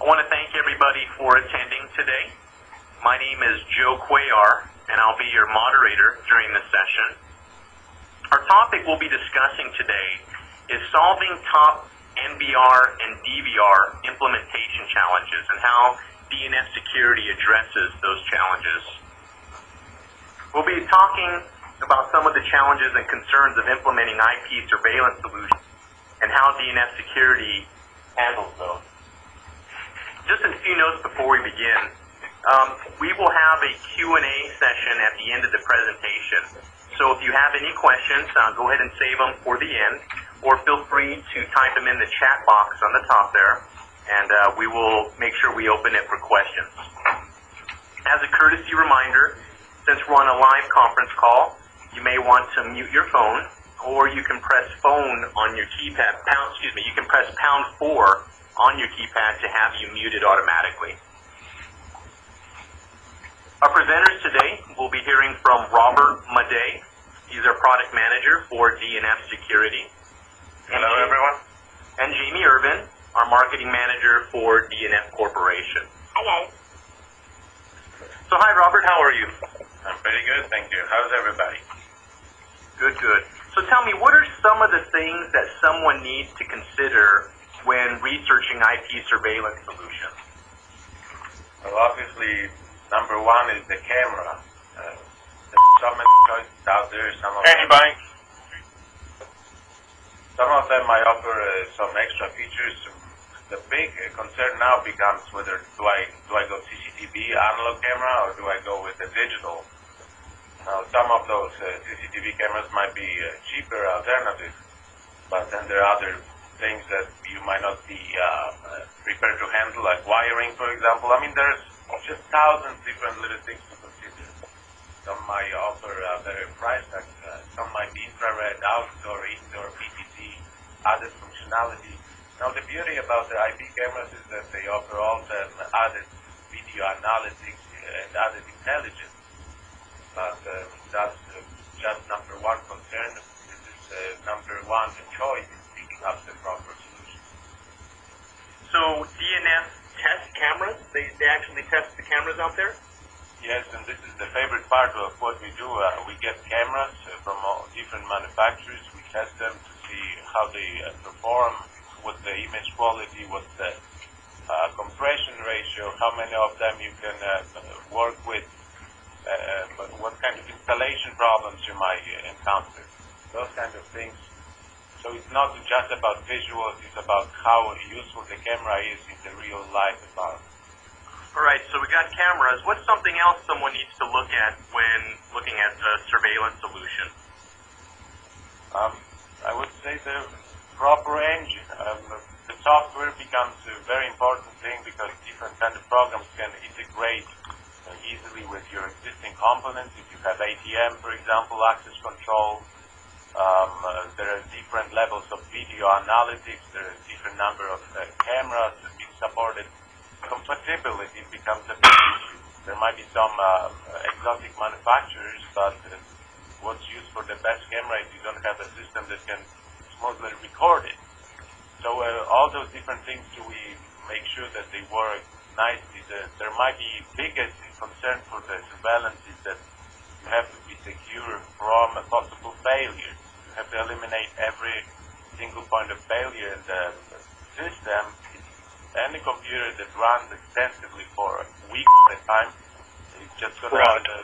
I want to thank everybody for attending today. My name is Joe Cuellar, and I'll be your moderator during this session. Our topic we'll be discussing today is solving top NVR and DVR implementation challenges and how DNF security addresses those challenges. We'll be talking about some of the challenges and concerns of implementing IP surveillance solutions and how DNF security handles those. Just a few notes before we begin. We will have a Q&A session at the end of the presentation. So if you have any questions, go ahead and save them for the end, or feel free to type them in the chat box on the top there, and we will make sure we open it for questions. As a courtesy reminder, since we're on a live conference call, you may want to mute your phone, or you can press phone on your keypad, you can press pound 4 on your keypad to have you muted automatically. Our presenters today will be hearing from Robert Madej. He's our product manager for DNF Security. Hello, everyone. And Jamie Irvin, our marketing manager for DNF Corporation. Hi, guys. So hi, Robert. How are you? I'm pretty good, thank you. How's everybody? Good, good. So tell me, what are some of the things that someone needs to consider when researching IP surveillance solutions? Well, obviously, number one is the camera. There's so many choices out there. Some of them might offer some extra features. The big concern now becomes whether do I go CCTV analog camera or do I go with the digital? Now, some of those CCTV cameras might be cheaper alternatives, but then there are other things that you might not be prepared to handle, like wiring, for example. I mean, there's just thousands of different little things to consider. Some might offer a better price tag, some might be infrared, outdoor, indoor, PTC, added functionality. Now, the beauty about the IP cameras is that they offer all the added video analytics and added intelligence. But that's just number one concern. This is number one choice in picking up the proper solution. So DNF test cameras? They actually test the cameras out there? Yes, and this is the favorite part of what we do. We get cameras from all different manufacturers. We test them to see how they perform, what the image quality, what the compression ratio, how many of them you can work with, what kind of installation problems you might encounter, those kind of things. So it's not just about visuals, it's about how useful the camera is in the real life environment. All right, so we got cameras. What's something else someone needs to look at when looking at a surveillance solution? I would say the proper engine. The software becomes a very important thing because different kind of programs can integrate easily with your existing components. If you have ATM, for example, access control, there are different levels of video analytics, there are a different number of cameras being supported. Compatibility becomes a big issue. There might be some exotic manufacturers, but what's used for the best camera if you don't have a system that can smoothly record it? So all those different things, do we make sure that they work nicely? There might be biggest concern for the surveillance is that you have to be secure from a possible failure. You have to eliminate every single point of failure in the system. Any computer that runs extensively for weeks at a time is just going to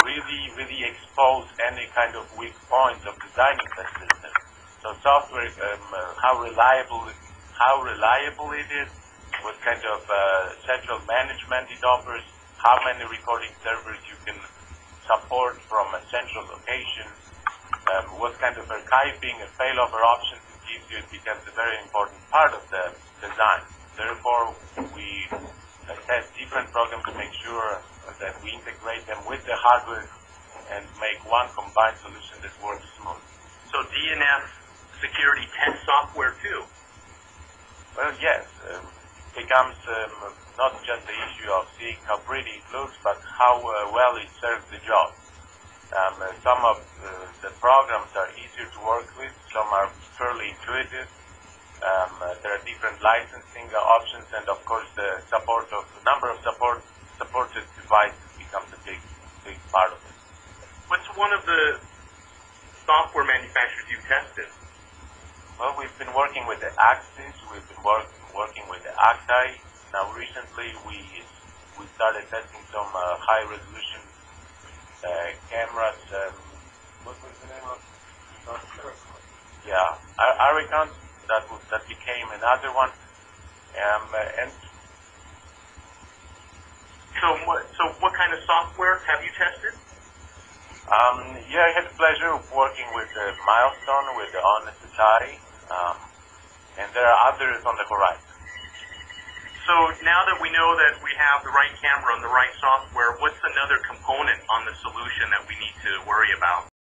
really expose any kind of weak points of designing the system. So software, how reliable it is, what kind of central management it offers, how many recording servers you can support from a central location, what kind of archiving and failover options it gives you, it becomes a very important part of the design. Therefore, we test different programs to make sure that we integrate them with the hardware and make one combined solution that works smooth. So DNF security test software too? Well, yes. Becomes not just the issue of seeing how pretty it looks, but how well it serves the job. Some of the programs are easier to work with, some are fairly intuitive. There are different licensing options, and of course the working with the Axis. We've been working with the Acti. Now recently we started testing some high resolution cameras. What was the name of? Yeah, Aricon. That became another one. And So what kind of software have you tested? yeah, I had the pleasure of working with Milestone, with the Honest Society, and there are others on the horizon. So now that we know that we have the right camera and the right software, what's another component on the solution that we need to worry about?